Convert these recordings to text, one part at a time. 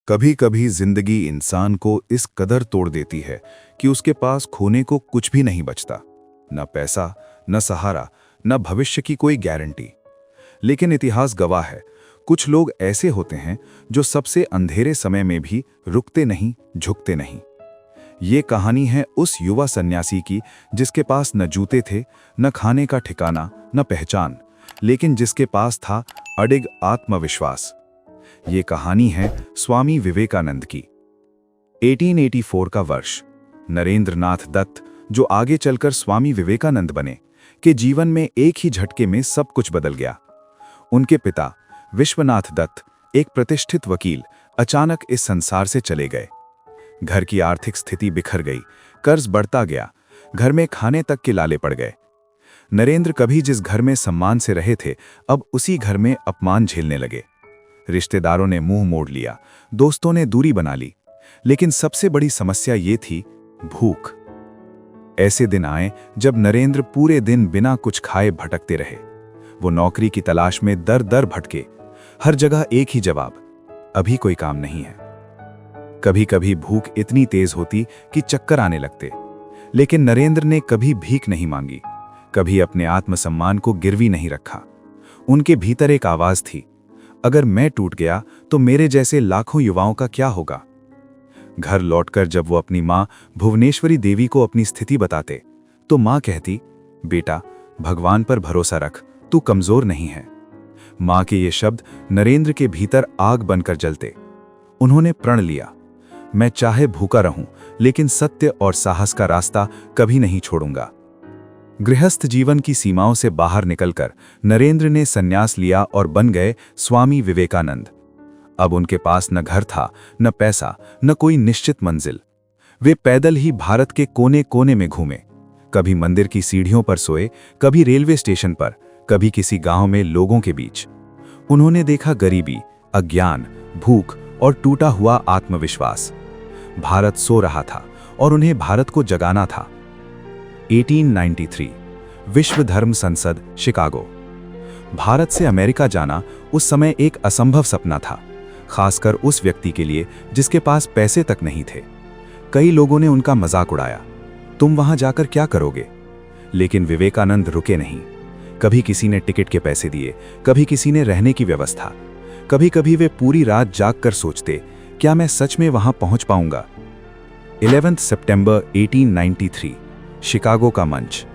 कभी कभी जिंदगी इंसान को इस कदर तोड़ देती है कि उसके पास खोने को कुछ भी नहीं बचता। न पैसा, न सहारा, न भविष्य की कोई गारंटी। लेकिन इतिहास गवाह है, कुछ लोग ऐसे होते हैं जो सबसे अंधेरे समय में भी रुकते नहीं, झुकते नहीं। ये कहानी है उस युवा सन्यासी की जिसके पास न जूते थे, न खाने का ठिकाना, न पहचान, लेकिन जिसके पास था अडिग आत्मविश्वास। ये कहानी है स्वामी विवेकानंद की। 1884 का वर्ष। नरेंद्र नाथ दत्त, जो आगे चलकर स्वामी विवेकानंद बने, के जीवन में एक ही झटके में सब कुछ बदल गया। उनके पिता विश्वनाथ दत्त, एक प्रतिष्ठित वकील, अचानक इस संसार से चले गए। घर की आर्थिक स्थिति बिखर गई, कर्ज बढ़ता गया, घर में खाने तक के लाले पड़ गए। नरेंद्र कभी जिस घर में सम्मान से रहे थे, अब उसी घर में अपमान झेलने लगे। रिश्तेदारों ने मुंह मोड़ लिया, दोस्तों ने दूरी बना ली, लेकिन सबसे बड़ी समस्या ये थी भूख। ऐसे दिन आए जब नरेंद्र पूरे दिन बिना कुछ खाए भटकते रहे। वो नौकरी की तलाश में दर दर भटके, हर जगह एक ही जवाब, अभी कोई काम नहीं है। कभी कभी भूख इतनी तेज होती कि चक्कर आने लगते, लेकिन नरेंद्र ने कभी भीख नहीं मांगी, कभी अपने आत्मसम्मान को गिरवी नहीं रखा। उनके भीतर एक आवाज थी, अगर मैं टूट गया तो मेरे जैसे लाखों युवाओं का क्या होगा। घर लौटकर जब वो अपनी मां भुवनेश्वरी देवी को अपनी स्थिति बताते, तो मां कहती, बेटा, भगवान पर भरोसा रख, तू कमजोर नहीं है। मां के ये शब्द नरेंद्र के भीतर आग बनकर जलते। उन्होंने प्रण लिया, मैं चाहे भूखा रहूं, लेकिन सत्य और साहस का रास्ता कभी नहीं छोड़ूंगा। गृहस्थ जीवन की सीमाओं से बाहर निकलकर नरेंद्र ने संन्यास लिया और बन गए स्वामी विवेकानंद। अब उनके पास न घर था, न पैसा, न कोई निश्चित मंजिल। वे पैदल ही भारत के कोने कोने में घूमे, कभी मंदिर की सीढ़ियों पर सोए, कभी रेलवे स्टेशन पर, कभी किसी गांव में लोगों के बीच। उन्होंने देखा गरीबी, अज्ञान, भूख और टूटा हुआ आत्मविश्वास। भारत सो रहा था और उन्हें भारत को जगाना था। 1893 विश्व धर्म संसद, शिकागो। भारत से अमेरिका जाना उस समय एक असंभव सपना था, खासकर उस व्यक्ति के लिए जिसके पास पैसे तक नहीं थे। कई लोगों ने उनका मजाक उड़ाया, तुम वहां जाकर क्या करोगे? लेकिन विवेकानंद रुके नहीं। कभी किसी ने टिकट के पैसे दिए, कभी किसी ने रहने की व्यवस्था, कभी कभी वे पूरी रात जागकर सोचते, क्या मैं सच में वहां पहुंच पाऊंगा? 11 सितंबर 1893 शिकागो का मंच।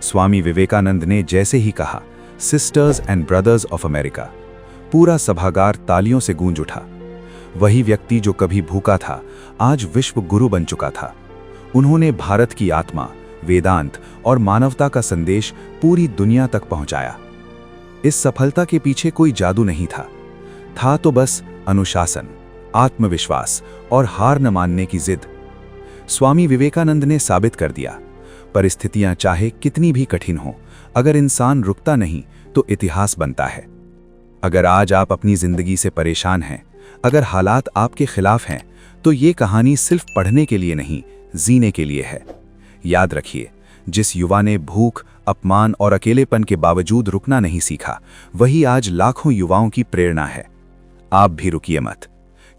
स्वामी विवेकानंद ने जैसे ही कहा, sisters and brothers of America, पूरा सभागार तालियों से गूंज उठा। वही व्यक्ति जो कभी भूखा था, आज विश्व गुरु बन चुका था। उन्होंने भारत की आत्मा, वेदांत और मानवता का संदेश पूरी दुनिया तक पहुंचाया। इस सफलता के पीछे कोई जादू नहीं था तो बस अनुशासन, आत्मविश्वास और हार न मानने की जिद। स्वामी विवेकानंद ने साबित कर दिया, परिस्थितियां चाहे कितनी भी कठिन हो, अगर इंसान रुकता नहीं तो इतिहास बनता है। अगर आज आप अपनी जिंदगी से परेशान हैं, अगर हालात आपके खिलाफ हैं, तो ये कहानी सिर्फ पढ़ने के लिए नहीं, जीने के लिए है। याद रखिए, जिस युवा ने भूख, अपमान और अकेलेपन के बावजूद रुकना नहीं सीखा, वही आज लाखों युवाओं की प्रेरणा है। आप भी रुकिए मत,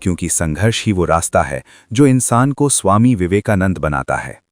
क्योंकि संघर्ष ही वो रास्ता है जो इंसान को स्वामी विवेकानंद बनाता है।